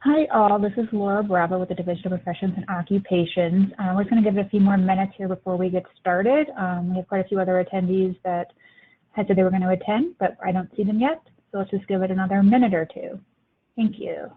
Hi all, this is Laura Bravo with the Division of Professions and Occupations. We're just going to give it a few more minutes here before we get started. We have quite a few other attendees that had said they were going to attend, but I don't see them yet. So let's just give it another minute or two. Thank you.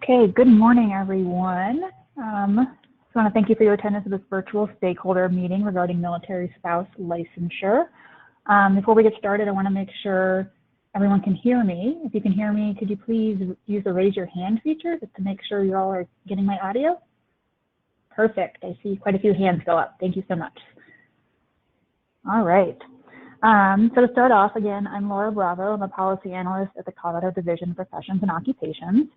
Okay, good morning, everyone. I just want to thank you for your attendance at this virtual stakeholder meeting regarding military spouse licensure. Before we get started, I want to make sure everyone can hear me. If you can hear me, could you please use the raise your hand feature just to make sure you all are getting my audio? Perfect. I see quite a few hands go up. Thank you so much. All right. So to start off, again, I'm Laura Bravo. I'm a policy analyst at the Colorado Division of Professions and Occupations.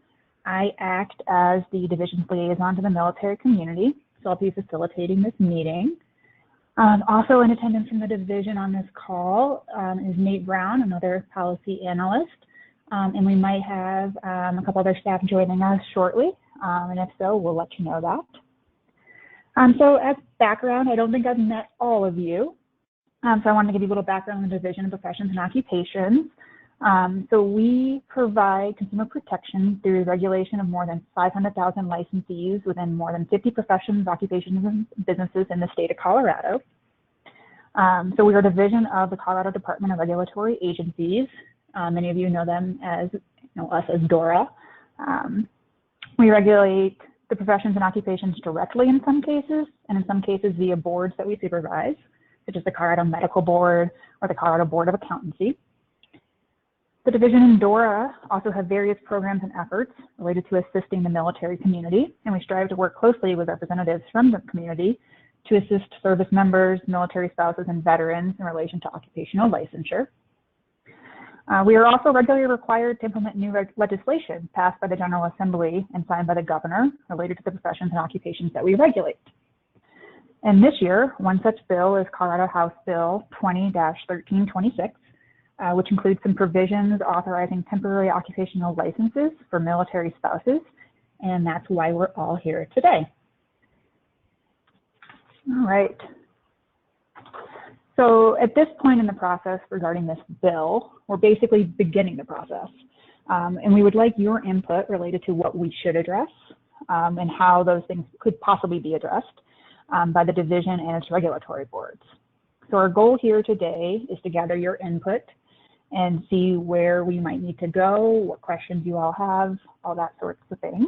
I act as the division's liaison to the military community, so I'll be facilitating this meeting. Also in attendance from the division on this call is Nate Brown, another policy analyst, and we might have a couple other staff joining us shortly, and if so, we'll let you know that. So as background, I don't think I've met all of you, so I wanted to give you a little background on the Division of Professions and Occupations. So we provide consumer protection through regulation of more than 500,000 licensees within more than 50 professions, occupations, and businesses in the state of Colorado. So we are a division of the Colorado Department of Regulatory Agencies. Many of you know them as, us as DORA. We regulate the professions and occupations directly in some cases, and in some cases via boards that we supervise, such as the Colorado Medical Board or the Colorado Board of Accountancy. The division and DORA also have various programs and efforts related to assisting the military community, and we strive to work closely with representatives from the community to assist service members, military spouses, and veterans in relation to occupational licensure. We are also regularly required to implement new legislation passed by the General Assembly and signed by the governor related to the professions and occupations that we regulate. And this year, one such bill is Colorado House Bill 20-1326. Which includes some provisions authorizing temporary occupational licenses for military spouses, and that's why we're all here today. All right. So at this point in the process regarding this bill, we're basically beginning the process, and we would like your input related to what we should address and how those things could possibly be addressed by the division and its regulatory boards. So our goal here today is to gather your input and see where we might need to go, what questions you all have, all that sorts of things.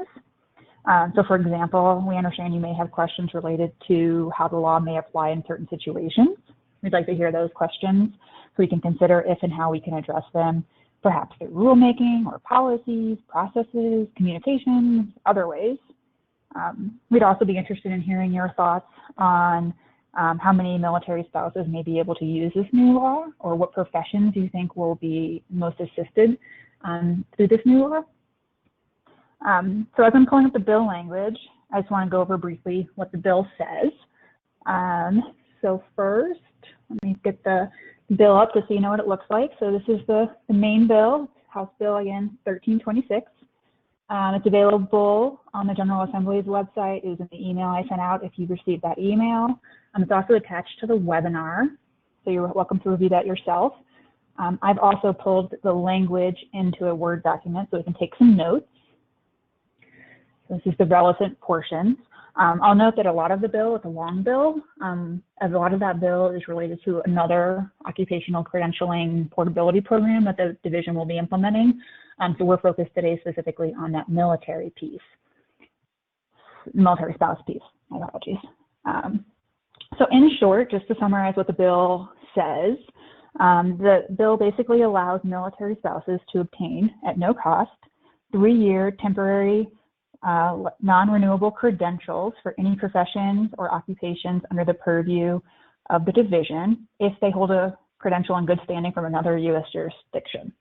So for example, we understand you may have questions related to how the law may apply in certain situations. We'd like to hear those questions so we can consider if and how we can address them, perhaps through rulemaking or policies, processes, communications, other ways. We'd also be interested in hearing your thoughts on how many military spouses may be able to use this new law, or what professions you think will be most assisted through this new law. So as I'm pulling up the bill language, I just want to go over briefly what the bill says. So first, let me get the bill up just so you know what it looks like. So this is the main bill, House Bill, again, 1326. It's available on the General Assembly's website. It was in the email I sent out if you received that email. It's also attached to the webinar, so you're welcome to review that yourself. I've also pulled the language into a Word document so we can take some notes. So this is the relevant portions. I'll note that a lot of the bill, it's a long bill, as a lot of that bill is related to another occupational credentialing portability program that the division will be implementing. So we're focused today specifically on that military piece, military spouse piece, my apologies. So in short, just to summarize what the bill says, the bill basically allows military spouses to obtain, at no cost, 3-year temporary non-renewable credentials for any professions or occupations under the purview of the division if they hold a credential in good standing from another U.S. jurisdiction.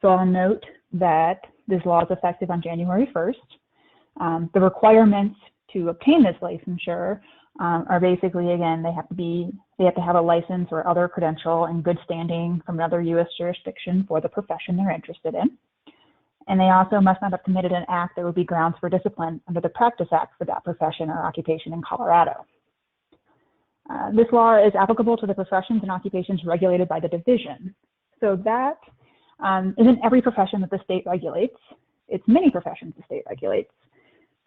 So I'll note that this law is effective on January 1st. The requirements to obtain this licensure are basically, again, they have to have a license or other credential in good standing from another U.S. jurisdiction for the profession they're interested in. And they also must not have committed an act that would be grounds for discipline under the Practice Act for that profession or occupation in Colorado. This law is applicable to the professions and occupations regulated by the division. So that isn't every profession that the state regulates. It's many professions the state regulates.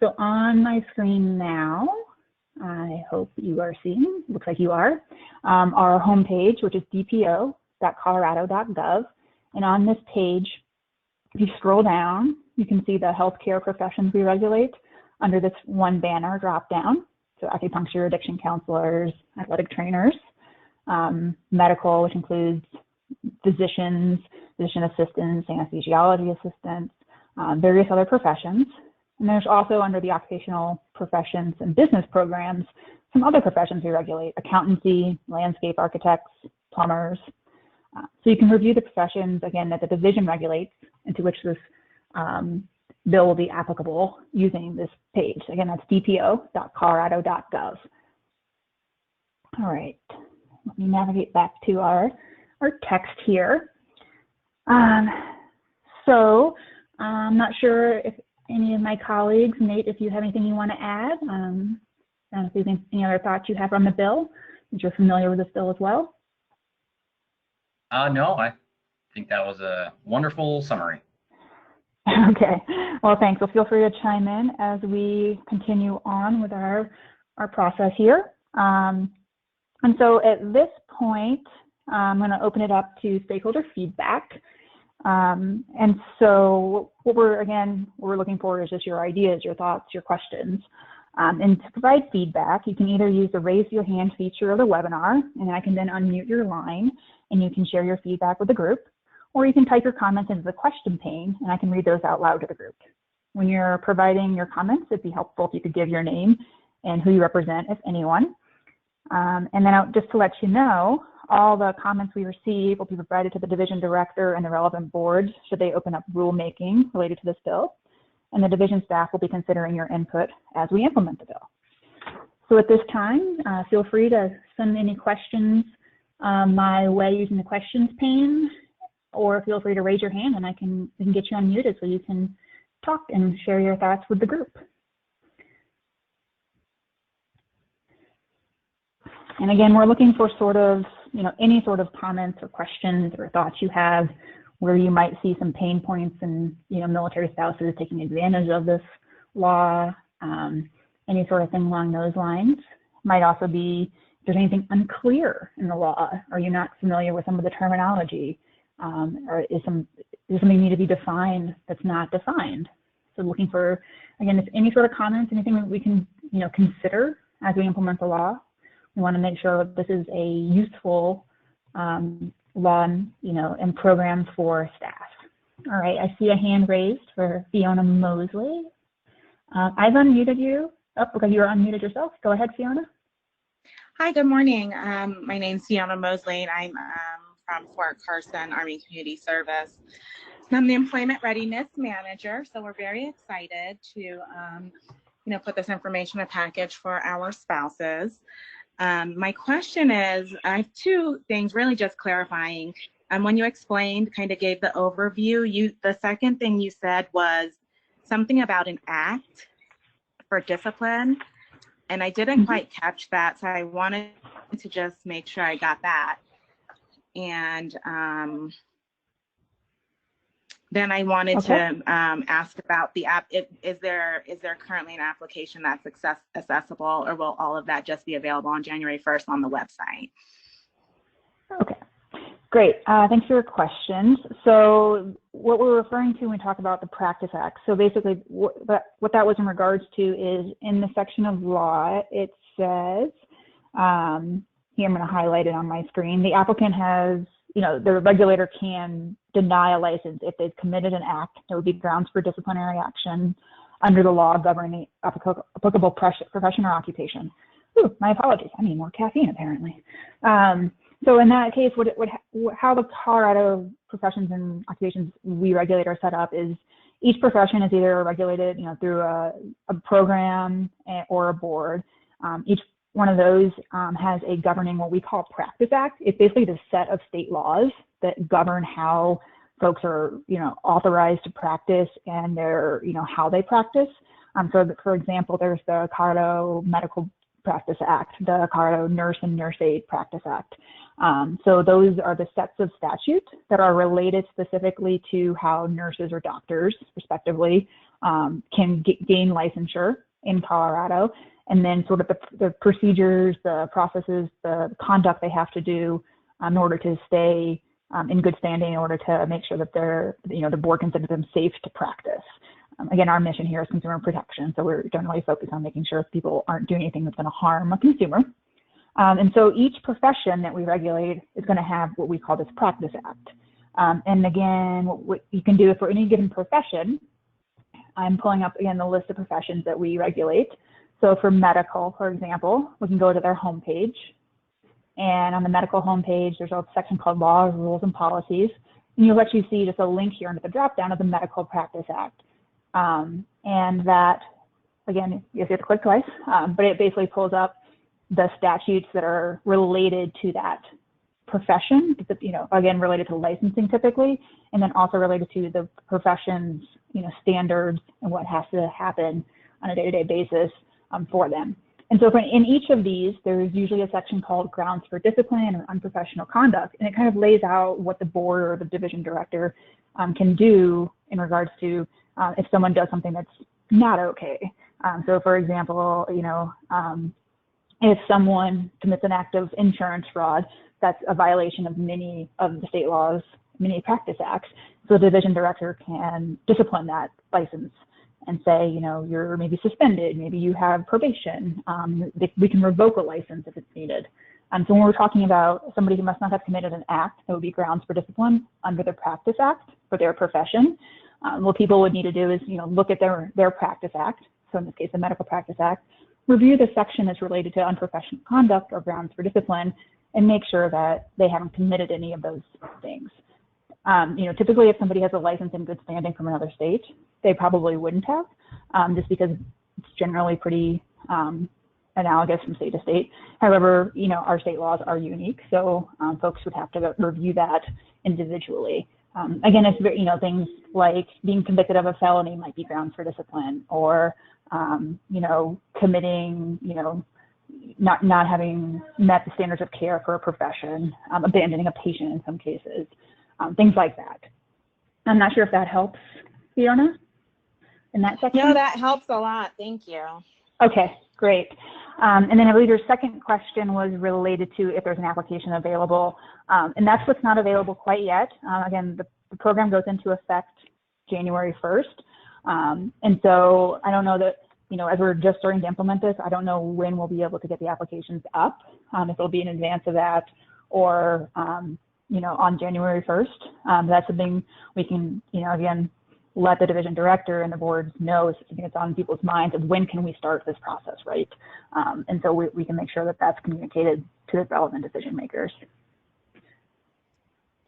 So on my screen now, I hope you are seeing, looks like you are, our homepage, which is dpo.colorado.gov. And on this page, if you scroll down, you can see the healthcare professions we regulate under this one banner drop down. So acupuncture, addiction counselors, athletic trainers, medical, which includes physicians, physician assistants, anesthesiology assistants, various other professions. And there's also under the occupational professions and business programs, some other professions we regulate, accountancy, landscape architects, plumbers. So you can review the professions, again, that the division regulates into which this bill will be applicable using this page. Again, that's dpo.colorado.gov. All right, let me navigate back to our text here. So I'm not sure if any of my colleagues, Nate, if you have anything you want to add, and if there's any other thoughts you have on the bill, if you're familiar with this bill as well. No, I think that was a wonderful summary. Okay, well, thanks. Well, feel free to chime in as we continue on with our process here. And so at this point, I'm going to open it up to stakeholder feedback. And so what we're looking for is just your ideas, your thoughts, your questions. And to provide feedback, you can either use the raise your hand feature of the webinar, and I can then unmute your line and you can share your feedback with the group, or you can type your comments into the question pane and I can read those out loud to the group. When you're providing your comments, it'd be helpful if you could give your name and who you represent, if anyone. And then just to let you know, all the comments we receive will be provided to the division director and the relevant boards should they open up rulemaking related to this bill. And the division staff will be considering your input as we implement the bill. So at this time, feel free to send any questions my way using the questions pane, or feel free to raise your hand and we can get you unmuted so you can talk and share your thoughts with the group. And again, we're looking for sort of, any sort of comments or questions or thoughts you have where you might see some pain points in, military spouses taking advantage of this law, any sort of thing along those lines. Might also be if there's anything unclear in the law. Are you not familiar with some of the terminology? Or is something need to be defined that's not defined? So looking for, again, if any sort of comments, anything that we can, consider as we implement the law. We want to make sure that this is a useful law, and program for staff. All right, I see a hand raised for Fiona Mosley. I've unmuted you. Oh, okay, you're unmuted yourself. Go ahead, Fiona. Hi, good morning. My name's Fiona Mosley, and I'm from Fort Carson Army Community Service. I'm the Employment Readiness Manager, so we're very excited to, put this information in a package for our spouses. My question is, I have two things, really just clarifying. When you explained, kind of gave the overview, the second thing you said was something about an act for discipline, and I didn't quite catch that, so I wanted to just make sure I got that. And then I wanted to ask about the app. Is there currently an application that's accessible, or will all of that just be available on January 1st on the website? Okay, great. Thanks for your questions. So what we're referring to when we talk about the Practice Act, so basically what that was in regards to is in the section of law, it says, here I'm going to highlight it on my screen, the applicant has, the regulator can deny a license if they've committed an act that would be grounds for disciplinary action under the law governing applicable profession or occupation. Ooh, my apologies. I need more caffeine apparently. So in that case, how the Colorado professions and occupations we regulate are set up is each profession is either regulated, through a program or a board. Each one of those has a governing what we call Practice Act. It's basically the set of state laws that govern how folks are, authorized to practice and their, how they practice. So for example, there's the Colorado Medical Practice Act, the Colorado Nurse and Nurse Aid Practice Act. So those are the sets of statutes that are related specifically to how nurses or doctors, respectively, can gain licensure in Colorado. And then sort of the procedures, the processes, the conduct they have to do in order to stay in good standing, in order to make sure that they're, the board considers them safe to practice. Again, our mission here is consumer protection, so we're generally focused on making sure people aren't doing anything that's going to harm a consumer. And so each profession that we regulate is going to have what we call this Practice Act. And again, what you can do for any given profession, I'm pulling up again the list of professions that we regulate. So for medical, for example, we can go to their homepage. And on the medical homepage, there's a section called Laws, Rules, and Policies. And you'll actually see just a link here under the drop-down of the Medical Practice Act. And that, again, you have to click twice, but it basically pulls up the statutes that are related to that profession, again, related to licensing typically, and then also related to the profession's, standards and what has to happen on a day-to-day basis for them. And so in each of these, there's usually a section called Grounds for Discipline or Unprofessional Conduct, and it kind of lays out what the board or the division director can do in regards to if someone does something that's not okay. So for example, if someone commits an act of insurance fraud, that's a violation of many of the state laws, many practice acts. So the division director can discipline that license and say, you're maybe suspended, maybe you have probation. We can revoke a license if it's needed. So when we're talking about somebody who must not have committed an act that would be grounds for discipline under the Practice Act for their profession, what people would need to do is, look at their Practice Act. So in this case, the Medical Practice Act, review the section that's related to unprofessional conduct or grounds for discipline, and make sure that they haven't committed any of those things. Typically if somebody has a license in good standing from another state, they probably wouldn't have, just because it's generally pretty analogous from state to state. However, our state laws are unique, so folks would have to review that individually. Again, it's things like being convicted of a felony might be grounds for discipline, or committing, not having met the standards of care for a profession, abandoning a patient in some cases, things like that. I'm not sure if that helps, Fiona, in that section. No, that helps a lot. Thank you. Okay, great. And then I believe your second question was related to if there's an application available, and that's what's not available quite yet. Again, the program goes into effect January 1st. And so I don't know that, as we're just starting to implement this, I don't know when we'll be able to get the applications up, if it'll be in advance of that or, on January 1st. That's something we can, again, let the division director and the board know is something that's on people's minds of when can we start this process, right? And so we can make sure that that's communicated to the relevant decision makers.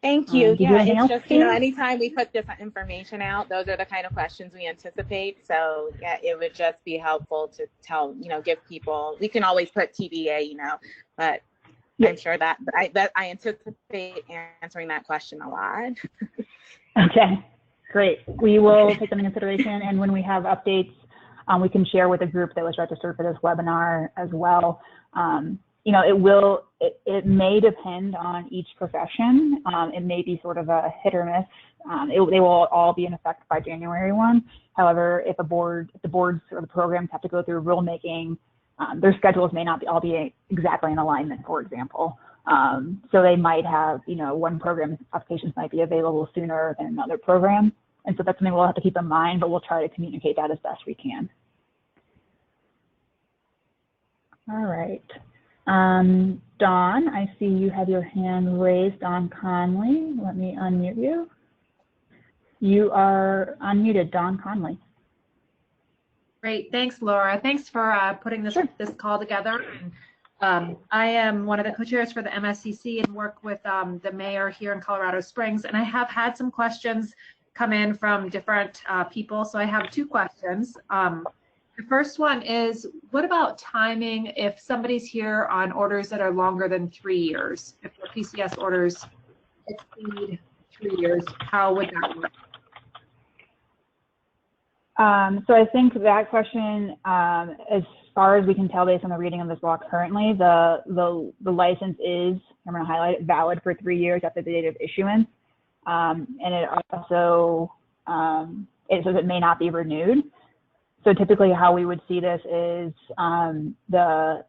Thank you. Did you have Yeah, anything it's else, just, Tina? anytime we put this information out, those are the kind of questions we anticipate. So yeah, it would just be helpful to tell, give people, we can always put TBA, but Yeah. I'm sure that I anticipate answering that question a lot. Okay, great. We will take them into consideration, and when we have updates, we can share with the group that was registered for this webinar as well. It may depend on each profession. It may be sort of a hit or miss. They will all be in effect by January 1. However, if the boards or the programs have to go through rulemaking, their schedules may not all be exactly in alignment, for example. So they might have, one program's applications might be available sooner than another program. And so that's something we'll have to keep in mind, but we'll try to communicate that as best we can. All right. Dawn, I see you have your hand raised. Dawn Conley, let me unmute you. You are unmuted, Dawn Conley. Great, thanks, Laura. Thanks for putting this call together. I am one of the co-chairs for the MSCC and work with the mayor here in Colorado Springs. And I have had some questions come in from different people. So I have two questions. The first one is, what about timing if somebody's here on orders that are longer than 3 years? If the PCS orders exceed 3 years, how would that work? So I think that question, as far as we can tell based on the reading of this law currently, the license is, I'm going to highlight it, valid for 3 years after the date of issuance. And it also, it says it may not be renewed. So typically how we would see this is the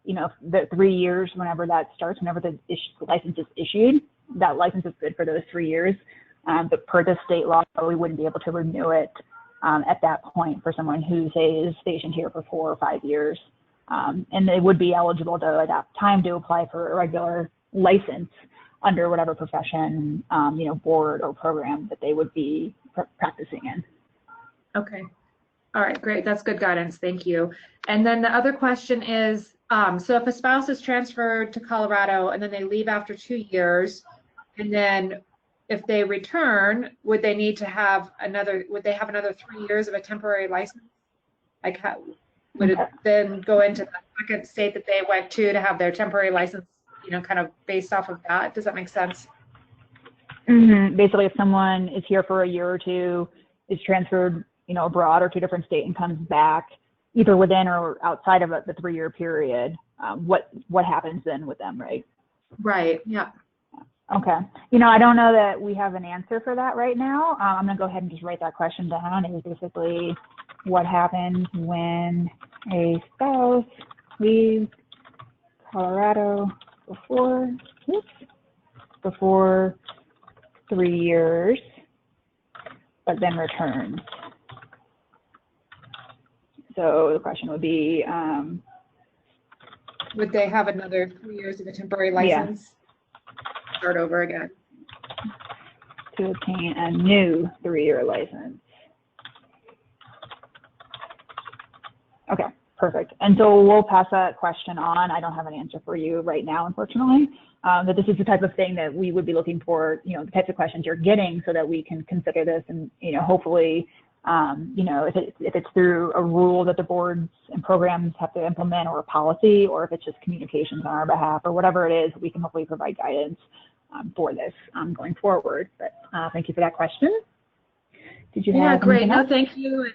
3 years, whenever that starts, whenever the license is issued, that license is good for those 3 years. But per the state law, we wouldn't be able to renew it at that point for someone who, say, is stationed here for 4 or 5 years. And they would be eligible to, at that time, to apply for a regular license under whatever profession, board or program that they would be practicing in. Okay. All right, great. That's good guidance. Thank you. And then the other question is, so if a spouse is transferred to Colorado and then they leave after 2 years, and then if they return, would they need to have another 3 years of a temporary license? Like, would it then go into the second state that they went to have their temporary license, kind of based off of that? Does that make sense? Mm-hmm. Basically, if someone is here for a year or two, is transferred, abroad or to a different state and comes back, either within or outside of the 3 year period, what happens then with them, right? Right. Yeah. Okay. I don't know that we have an answer for that right now. I'm going to go ahead and just write that question down. It was basically what happens when a spouse leaves Colorado before 3 years, but then returns. So the question would be, would they have another 3 years of a temporary license? Yeah. Start over again. To obtain a new 3 year license. Okay, perfect. And so we'll pass that question on. I don't have an answer for you right now, unfortunately. But this is the type of thing that we would be looking for, the types of questions you're getting so that we can consider this and, hopefully, if it's through a rule that the boards and programs have to implement or a policy, or if it's just communications on our behalf or whatever it is, we can hopefully provide guidance for this going forward. But thank you for that question. Did you have great. anything else? No, thank you.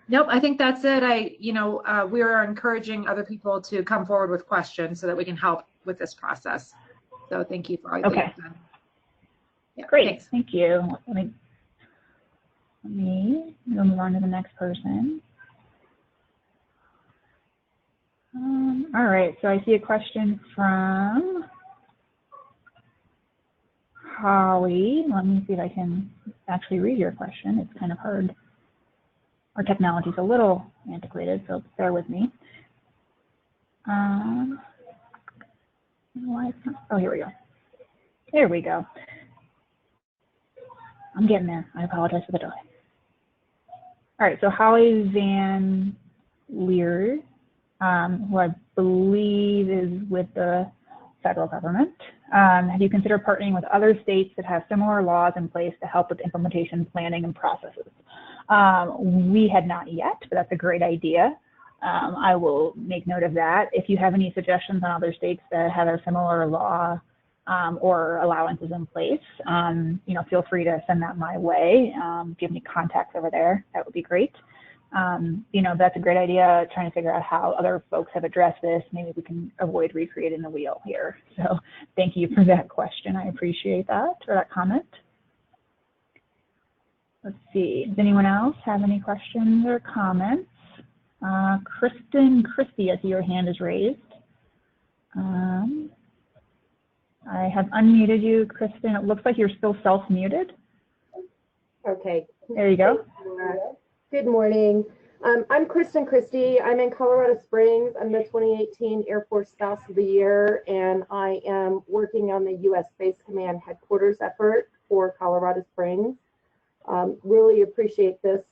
Nope, I think that's it. We are encouraging other people to come forward with questions so that we can help with this process. So thank you for all you've done. Yeah, great. Thanks. Thank you. Let me move on to the next person. All right, so I see a question from Holly. Let me see if I can actually read your question. It's kind of hard. Our technology is a little antiquated, so bear with me. Why it's not, oh, here we go. There we go. I'm getting there. I apologize for the delay. All right, so Holly Van Leer, who I believe is with the federal government, Have you considered partnering with other states that have similar laws in place to help with implementation planning and processes? We had not yet, but that's a great idea. I will make note of that. If you have any suggestions on other states that have a similar law or allowances in place, feel free to send that my way. If you have any contacts over there, that would be great. That's a great idea, trying to figure out how other folks have addressed this. Maybe we can avoid recreating the wheel here. So thank you for that question. I appreciate that, or that comment. Let's see, does anyone else have any questions or comments? Kristen Christie, I see your hand is raised. I have unmuted you, Kristen. It looks like you're still self-muted. Okay. There you go. Good morning. I'm Kristen Christie. I'm in Colorado Springs. I'm the 2018 Air Force Spouse of the Year, and I am working on the U.S. Space Command headquarters effort for Colorado Springs. Really appreciate this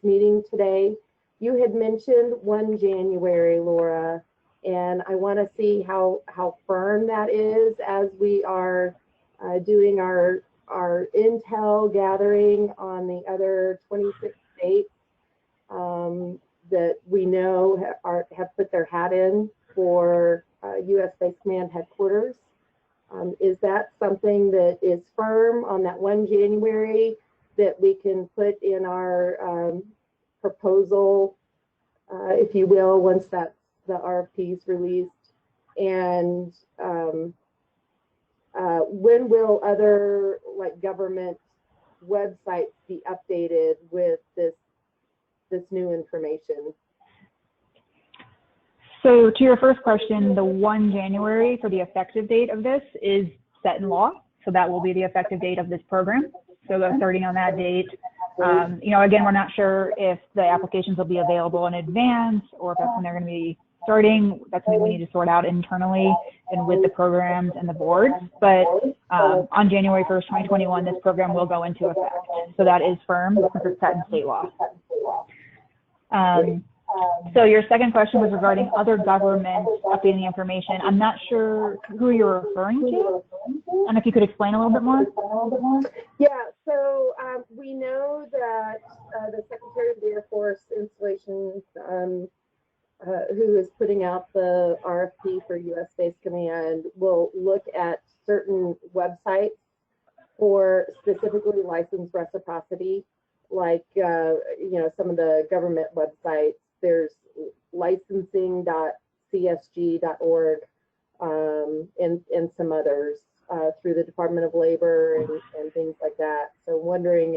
meeting today. You had mentioned 1 January, Laura, and I want to see how firm that is as we are doing our intel gathering on the other 26 states that we know have put their hat in for U.S. Space Command headquarters. Is that something that is firm on that 1 January that we can put in our proposal, if you will, once that's the RFP is released? And when will other government websites be updated with this new information? So to your first question, the 1 January for the effective date of this is set in law. So that will be the effective date of this program. So starting on that date, again, we're not sure if the applications will be available in advance or if that's when they're going to be starting. That's something we need to sort out internally and with the programs and the boards. But on January 1st, 2021, this program will go into effect. So that is firm because it's set in state law. So your second question was regarding other governments updating the information. I'm not sure who you're referring to, and if you could explain a little bit more. Yeah, so we know that the Secretary of the Air Force Installations, who is putting out the RFP for U.S. Space Command, will look at certain websites for specifically licensed reciprocity, like some of the government websites. There's licensing.csg.org and some others through the Department of Labor and things like that. So wondering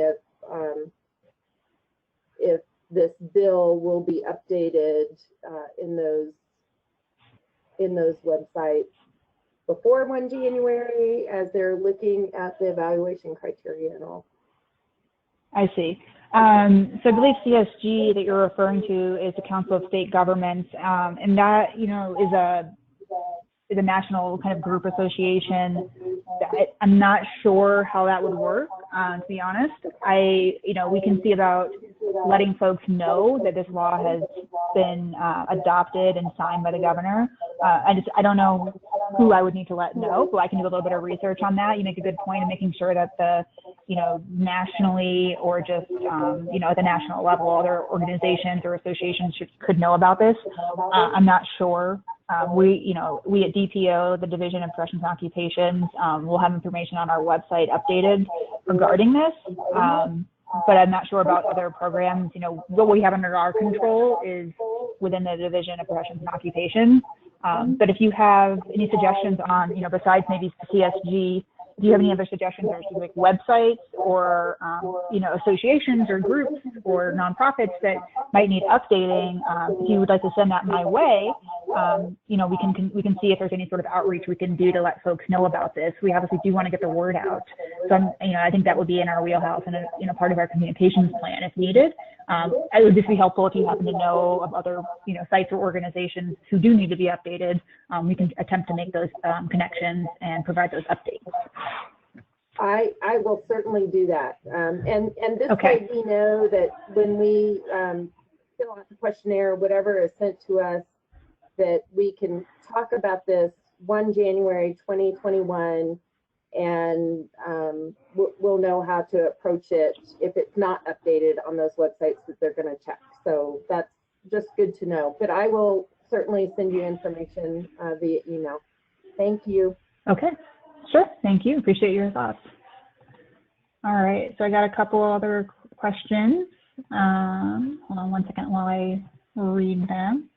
if this bill will be updated in those websites before 1 January as they're looking at the evaluation criteria and all. I see. So I believe CSG that you're referring to is the Council of State Governments, and that is a national kind of group association. I'm not sure how that would work, to be honest. We can see about letting folks know that this law has been adopted and signed by the governor. I don't know who I would need to let know, but I can do a little bit of research on that. You make a good point of making sure that nationally or just, at the national level, other organizations or associations could know about this. I'm not sure. We at DPO, the Division of Professions and Occupations, will have information on our website updated regarding this. But I'm not sure about other programs. What we have under our control is within the Division of Professions and Occupations. But if you have any suggestions on, besides maybe CSG, do you have any other suggestions or specific websites or, associations or groups or nonprofits that might need updating? If you would like to send that my way, we can see if there's any sort of outreach we can do to let folks know about this. We obviously do want to get the word out. So, I think that would be in our wheelhouse and, part of our communications plan if needed. It would just be helpful if you happen to know of other, sites or organizations who do need to be updated. We can attempt to make those connections and provide those updates. I will certainly do that. And this Okay. way we know that when we fill out the questionnaire, whatever is sent to us, that we can talk about this 1 January 2021, and we'll know how to approach it if it's not updated on those websites that they're going to check. So that's just good to know. But I will certainly send you information via email. Thank you. Okay, sure. Thank you. Appreciate your thoughts. All right, so I got a couple other questions. Hold on one second while I read them.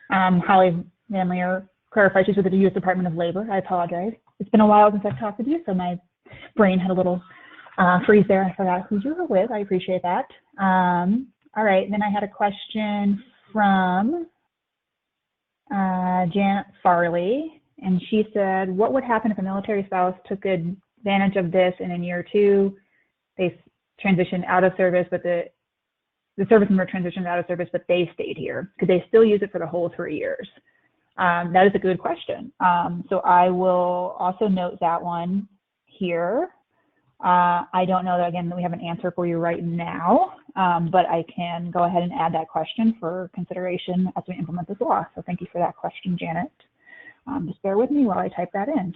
Holly Van Leer clarifies she's with the U.S. Department of Labor. I apologize. It's been a while since I've talked with you, so my brain had a little freeze there. I forgot who you were with. I appreciate that. All right, then I had a question from Janet Farley, and she said, what would happen if a military spouse took advantage of this and in year 2 they transitioned out of service, but the service member transitioned out of service, but they stayed here? Could they still use it for the whole 3 years? That is a good question. So I will also note that one here. I don't know that, again, that we have an answer for you right now, but I can go ahead and add that question for consideration as we implement this law. So thank you for that question, Janet. Just bear with me while I type that in.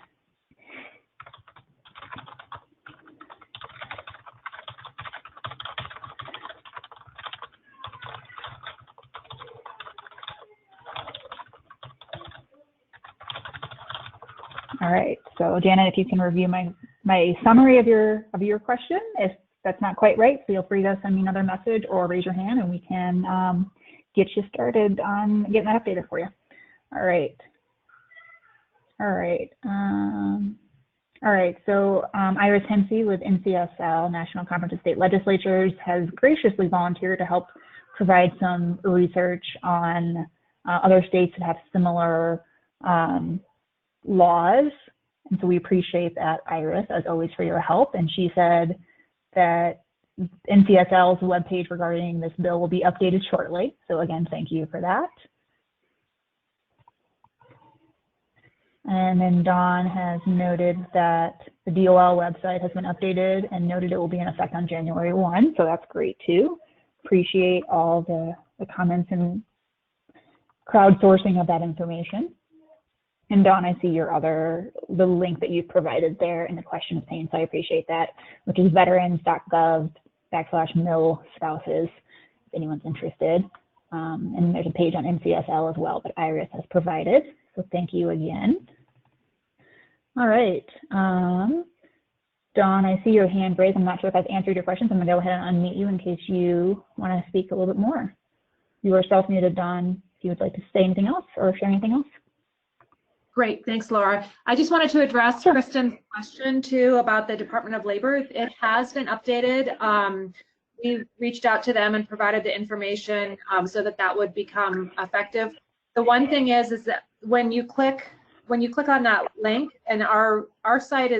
All right, so Janet, if you can review my summary of your question. If that's not quite right, feel free to send me another message or raise your hand and we can get you started on getting that updated for you. All right. So Iris Hensey with NCSL, National Conference of State Legislatures, has graciously volunteered to help provide some research on other states that have similar laws. And so we appreciate that, Iris, as always, for your help. And she said that NCSL's webpage regarding this bill will be updated shortly. So again, thank you for that. And then Dawn has noted that the DOL website has been updated and noted it will be in effect on January 1. So that's great too. Appreciate all the comments and crowdsourcing of that information. And Dawn, I see the link that you've provided there in the question of pain, so I appreciate that, which is veterans.gov/mil spouses, if anyone's interested. And there's a page on NCSL as well, but Iris has provided, so thank you again. All right, Dawn, I see your hand raised. I'm not sure if I've answered your questions. I'm gonna go ahead and unmute you in case you wanna speak a little bit more. You are self-muted, Dawn, if you would like to say anything else or share anything else. Great, thanks, Laura. I just wanted to address Kristen's question too about the Department of Labor. It has been updated. We reached out to them and provided the information so that would become effective. The one thing is that when you click on that link, and our state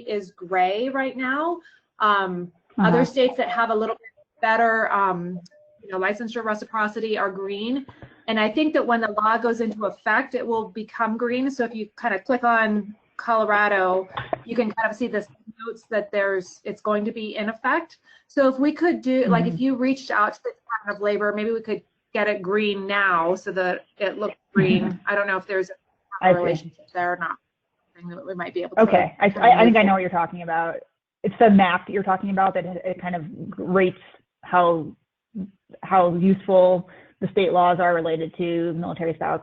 is gray right now. Other states that have a little bit better licensure reciprocity are green. And I think that when the law goes into effect, it will become green. So if you kind of click on Colorado, you can kind of see this notes that it's going to be in effect. So if we could do, like if you reached out to the Department of Labor, maybe we could get it green now so that it looks green. I don't know if there's a relationship there or not. That we might be able to. Okay, I think I know what you're talking about. It's the map that you're talking about that it kind of rates how useful the state laws are related to military spouse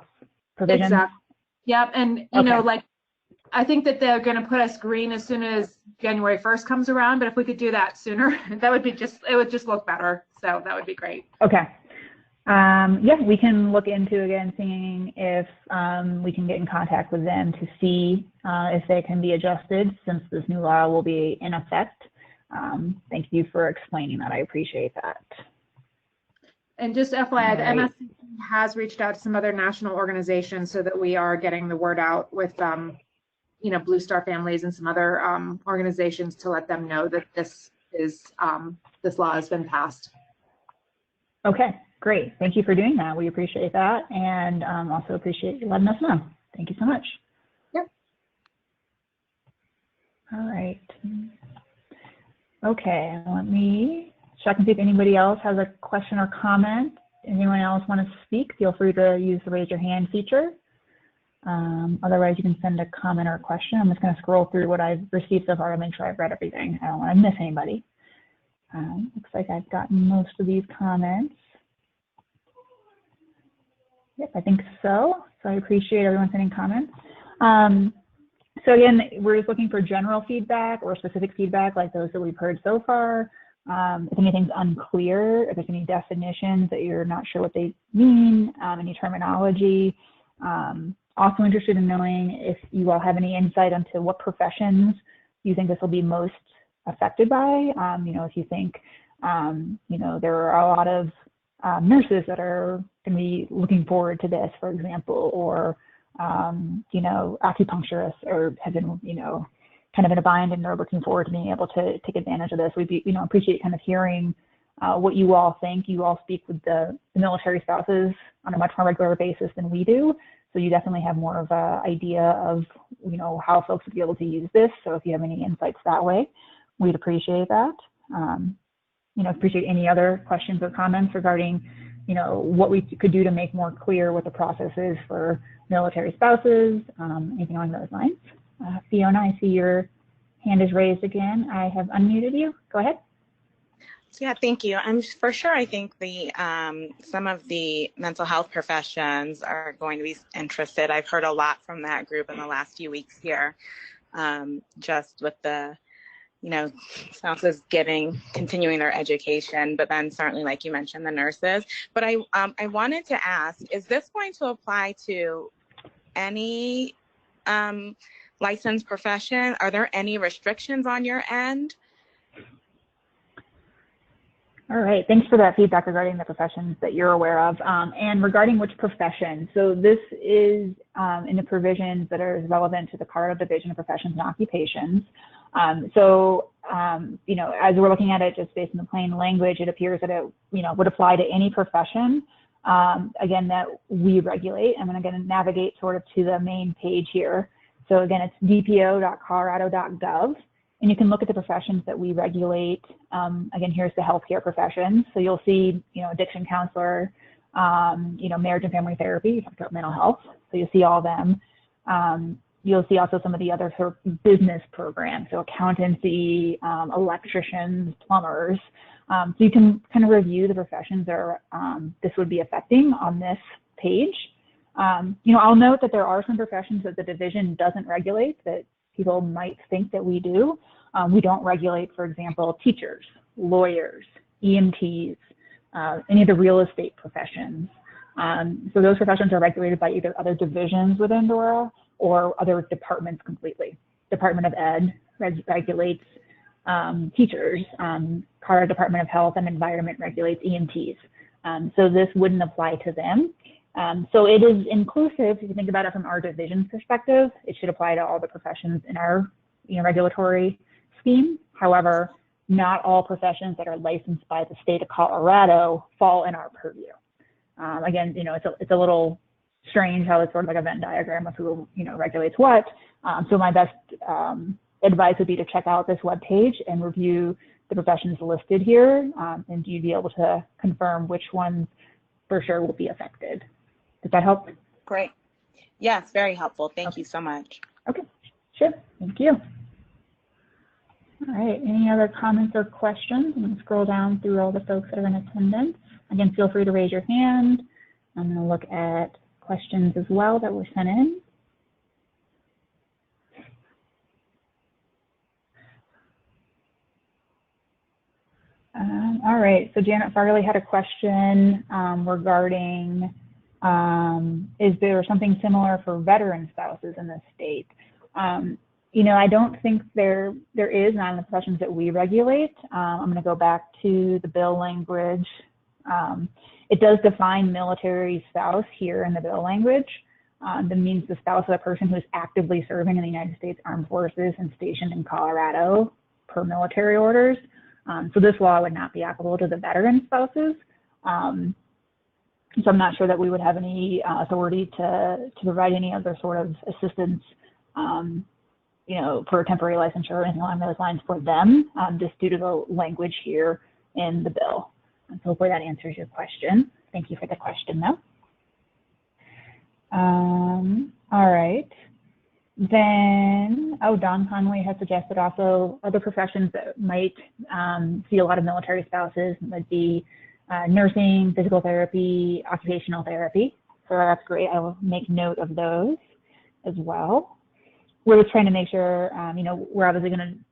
provision. Exactly. Yep. And you know, like I think that they're going to put us green as soon as January 1st comes around. But if we could do that sooner, that would be it would just look better. So that would be great. Okay. Yeah, we can look into again seeing if we can get in contact with them to see if they can be adjusted since this new law will be in effect. Thank you for explaining that. I appreciate that. And just FYI, the MSCC has reached out to some other national organizations so that we are getting the word out with, Blue Star Families and some other organizations to let them know that this law has been passed. Okay, great. Thank you for doing that. We appreciate that, and also appreciate you letting us know. Thank you so much. Yep. All right. Okay, let me check and see if anybody else has a question or comment. Anyone else want to speak? Feel free to use the raise your hand feature. Otherwise, you can send a comment or a question. I'm just going to scroll through what I've received so far to make sure I've read everything. I don't want to miss anybody. Looks like I've gotten most of these comments. Yep, I think so. So I appreciate everyone sending comments. So again, we're just looking for general feedback or specific feedback like those that we've heard so far. If anything's unclear, if there's any definitions that you're not sure what they mean, any terminology. Also interested in knowing if you all have any insight into what professions you think this will be most affected by. You know, if you think, you know, there are a lot of nurses that are going to be looking forward to this, for example, or, you know, acupuncturists or have been, you know, kind of in a bind and are looking forward to being able to take advantage of this. We'd be, you know, appreciate kind of hearing what you all think. You all speak with the military spouses on a much more regular basis than we do. So you definitely have more of an idea of, you know, how folks would be able to use this. So if you have any insights that way, we'd appreciate that. You know, appreciate any other questions or comments regarding, you know, what we could do to make more clear what the process is for military spouses, anything along those lines. Fiona, I see your hand is raised again. I have unmuted you. Go ahead. Yeah, thank you. For sure, I think the some of the mental health professions are going to be interested. I've heard a lot from that group in the last few weeks here, just with the, you know, spouses continuing their education, but then certainly, like you mentioned, the nurses. But I wanted to ask, is this going to apply to any licensed profession? Are there any restrictions on your end? All right, thanks for that feedback regarding the professions that you're aware of. And regarding which profession, so this is in the provisions that are relevant to the Colorado Division of Professions and Occupations. You know, as we're looking at it just based on the plain language, it appears that it, you know, would apply to any profession, again, that we regulate. I'm going to navigate sort of to the main page here. So again, it's dpo.colorado.gov. And you can look at the professions that we regulate. Again, here's the healthcare professions. So you'll see, you know, addiction counselor, you know, marriage and family therapy, you talked about mental health. So you'll see all of them. You'll see also some of the other sort of business programs, so accountancy, electricians, plumbers. So you can kind of review the professions that this would be affecting on this page. You know, I'll note that there are some professions that the division doesn't regulate that people might think that we do. We don't regulate, for example, teachers, lawyers, EMTs, any of the real estate professions. So those professions are regulated by either other divisions within DORA or other departments completely. Department of Ed regulates teachers. Colorado Department of Health and Environment regulates EMTs. So this wouldn't apply to them. So it is inclusive. If you think about it from our division's perspective, it should apply to all the professions in our, you know, regulatory scheme. However, not all professions that are licensed by the state of Colorado fall in our purview. Again, you know, it's a little strange how it's sort of like a Venn diagram of who, you know, regulates what. So my best advice would be to check out this webpage and review the professions listed here, and you'd be able to confirm which ones for sure will be affected. Does that help? Great. Yes, very helpful. Thank you so much. Okay, sure. Thank you. All right, any other comments or questions? I'm going to scroll down through all the folks that are in attendance. Again, feel free to raise your hand. I'm going to look at questions as well that were sent in. All right, so Janet Farley had a question regarding, is there something similar for veteran spouses in the state? You know, I don't think there is, not in the professions that we regulate. I'm going to go back to the bill language. It does define military spouse here in the bill language. That means the spouse of a person who is actively serving in the United States Armed Forces and stationed in Colorado per military orders. So this law would not be applicable to the veteran spouses. So I'm not sure that we would have any authority to provide any other sort of assistance, you know, for temporary licensure or anything along those lines for them, just due to the language here in the bill. And so hopefully that answers your question. Thank you for the question, though. All right. Then, oh, Don Conway has suggested also other professions that might see a lot of military spouses would be nursing, physical therapy, occupational therapy. So that's great. I will make note of those as well. We're just trying to make sure, we're obviously going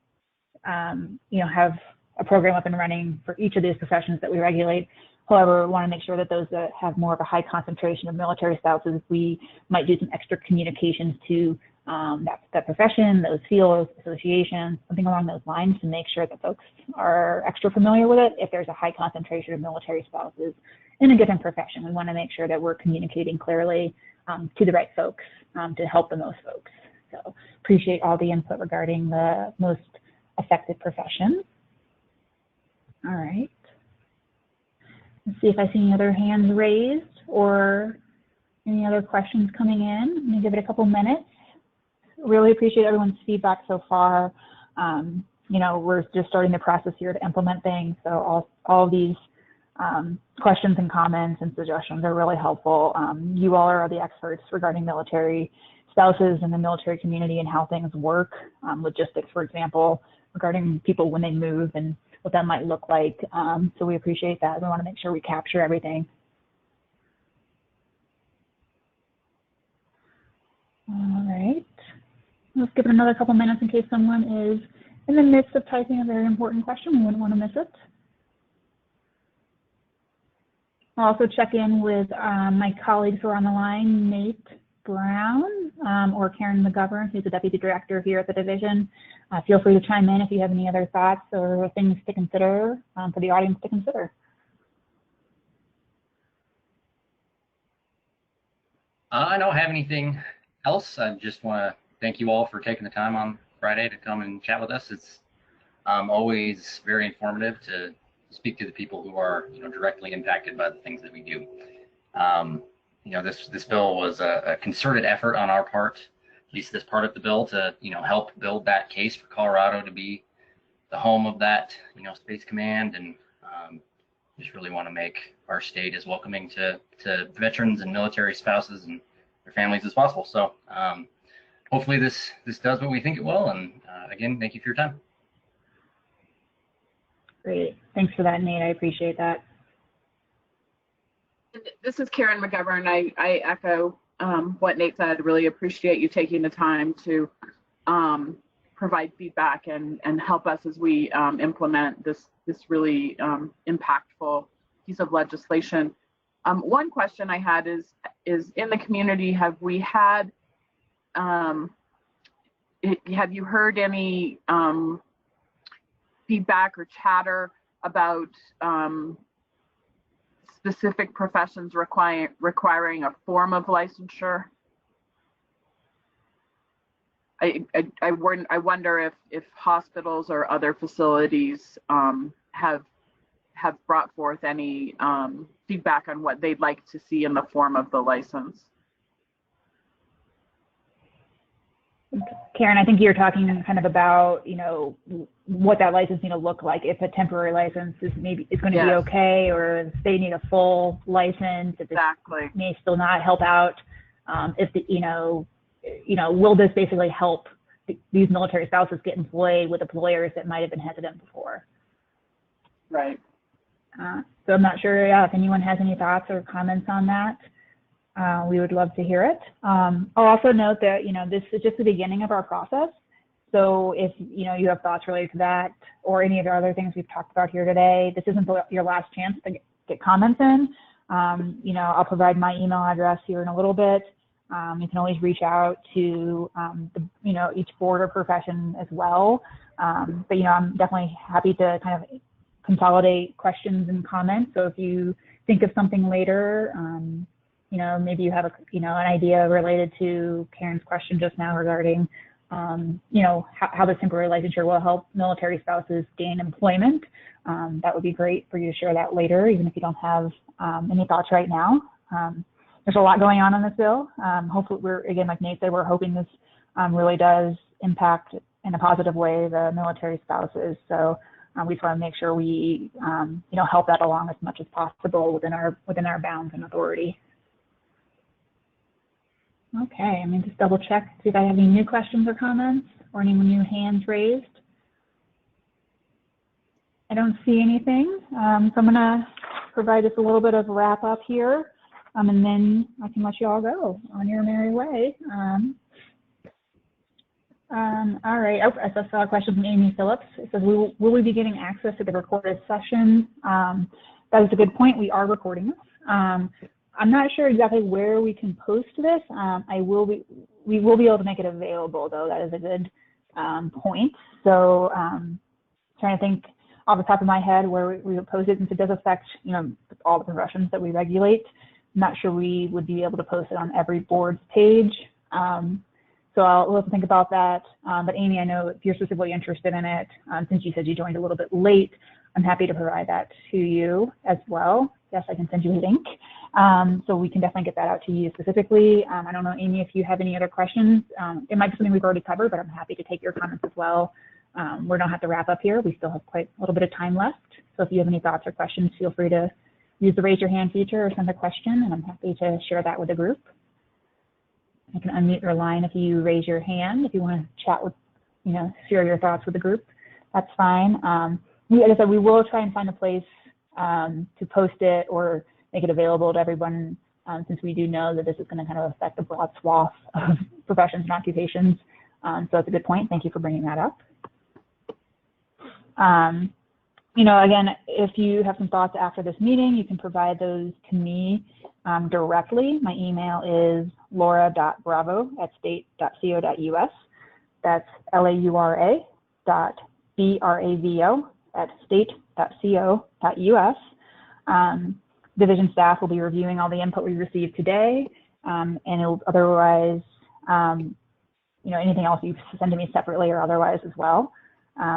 to, have a program up and running for each of these professions that we regulate. However, we want to make sure that those that have more of a high concentration of military spouses, we might do some extra communications to that profession, those fields, associations, something along those lines to make sure that folks are extra familiar with it if there's a high concentration of military spouses in a given profession. We want to make sure that we're communicating clearly to the right folks to help the most folks. So appreciate all the input regarding the most affected professions. All right. Let's see if I see any other hands raised or any other questions coming in. Let me give it a couple minutes. Really appreciate everyone's feedback so far. We're just starting the process here to implement things. So all of these questions and comments and suggestions are really helpful. You all are the experts regarding military spouses and the military community and how things work. Logistics, for example, regarding people when they move and what that might look like. So we appreciate that. We want to make sure we capture everything. All right. Let's give it another couple minutes in case someone is in the midst of typing a very important question. We wouldn't want to miss it. I'll also check in with my colleagues who are on the line, Nate Brown or Karen McGovern, who's the Deputy Director here at the division. Feel free to chime in if you have any other thoughts or things to consider for the audience to consider. I don't have anything else. I just want to thank you all for taking the time on Friday to come and chat with us. It's always very informative to speak to the people who are directly impacted by the things that we do. This bill was a concerted effort on our part, at least this part of the bill, to help build that case for Colorado to be the home of that Space Command, and just really want to make our state as welcoming to veterans and military spouses and their families as possible. So hopefully this does what we think it will. And again, thank you for your time. Great. Thanks for that, Nate. I appreciate that. This is Karen McGovern. I echo what Nate said. Really appreciate you taking the time to provide feedback and help us as we implement this really impactful piece of legislation. One question I had is in the community, have we had, have you heard any feedback or chatter about specific professions requiring a form of licensure? I wonder if hospitals or other facilities have brought forth any feedback on what they'd like to see in the form of the license. Karen, I think you're talking kind of about, what that license need to look like. If a temporary license is going to be okay, or if they need a full license, if Exactly. it may still not help out. Will this basically help these military spouses get employed with employers that might have been hesitant before? Right. So I'm not sure if anyone has any thoughts or comments on that. We would love to hear it. I'll also note that, this is just the beginning of our process. So if, you have thoughts related to that or any of the other things we've talked about here today, this isn't your last chance to get comments in. I'll provide my email address here in a little bit. You can always reach out to, each board or profession as well. But, I'm definitely happy to kind of consolidate questions and comments. So if you think of something later, maybe you have an idea related to Karen's question just now regarding, how the temporary licensure will help military spouses gain employment. That would be great for you to share that later, even if you don't have any thoughts right now. There's a lot going on in this bill. Hopefully, again, like Nate said, we're hoping this really does impact in a positive way the military spouses. So we just want to make sure we, help that along as much as possible within our bounds and authority. Okay, I'm going to just double check, see if I have any new questions or comments or any new hands raised. I don't see anything, so I'm going to provide just a little bit of wrap up here, and then I can let you all go on your merry way. All right, oh, I saw a question from Amy Phillips. It says, will we be getting access to the recorded session? That is a good point. We are recording this. I'm not sure exactly where we can post this. We will be able to make it available, though. That is a good point. So trying to think off the top of my head where we would post it, since it does affect, you know, all the professions that we regulate. I'm not sure we would be able to post it on every board's page. So we'll have to think about that. But Amy, I know if you're specifically interested in it, since you said you joined a little bit late, I'm happy to provide that to you as well. Yes, I can send you a link. So we can definitely get that out to you specifically. I don't know, Amy, if you have any other questions. It might be something we've already covered, but I'm happy to take your comments as well. We don't have to wrap up here. We still have quite a little bit of time left. So if you have any thoughts or questions, feel free to use the raise your hand feature or send a question, and I'm happy to share that with the group. I can unmute your line if you raise your hand. If you want to chat with, you know, share your thoughts with the group, that's fine. Like I said, we will try and find a place to post it or make it available to everyone, since we do know that this is going to kind of affect a broad swath of professions and occupations. So that's a good point. Thank you for bringing that up. You know, again, if you have some thoughts after this meeting, you can provide those to me directly. My email is laura.bravo@state.co.us. That's laura.bravo@state.co.us. Division staff will be reviewing all the input we received today, and it'll otherwise, you know, anything else you send to me separately or otherwise as well.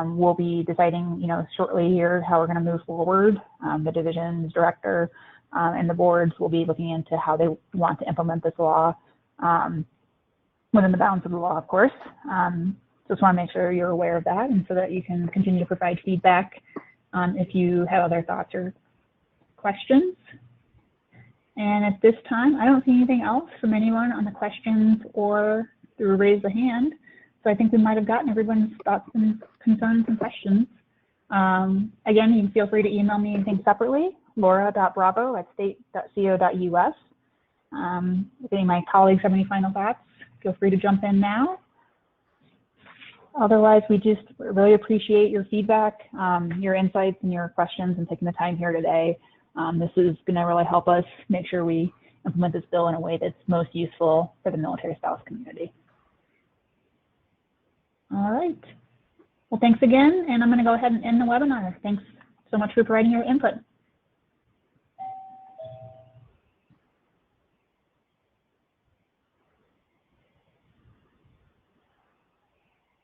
We'll be deciding, you know, shortly here how we're going to move forward. The division's director and the boards will be looking into how they want to implement this law within the bounds of the law, of course. Just want to make sure you're aware of that, and so that you can continue to provide feedback if you have other thoughts or questions. And at this time, I don't see anything else from anyone on the questions or through raise the hand. So I think we might have gotten everyone's thoughts and concerns and questions. Again, you can feel free to email me anything separately, laura.bravo@state.co.us. If any of my colleagues have any final thoughts, feel free to jump in now. Otherwise, we just really appreciate your feedback, your insights and your questions, and taking the time here today. This is going to really help us make sure we implement this bill in a way that's most useful for the military spouse community. All right. Well, thanks again, and I'm going to go ahead and end the webinar. Thanks so much for providing your input.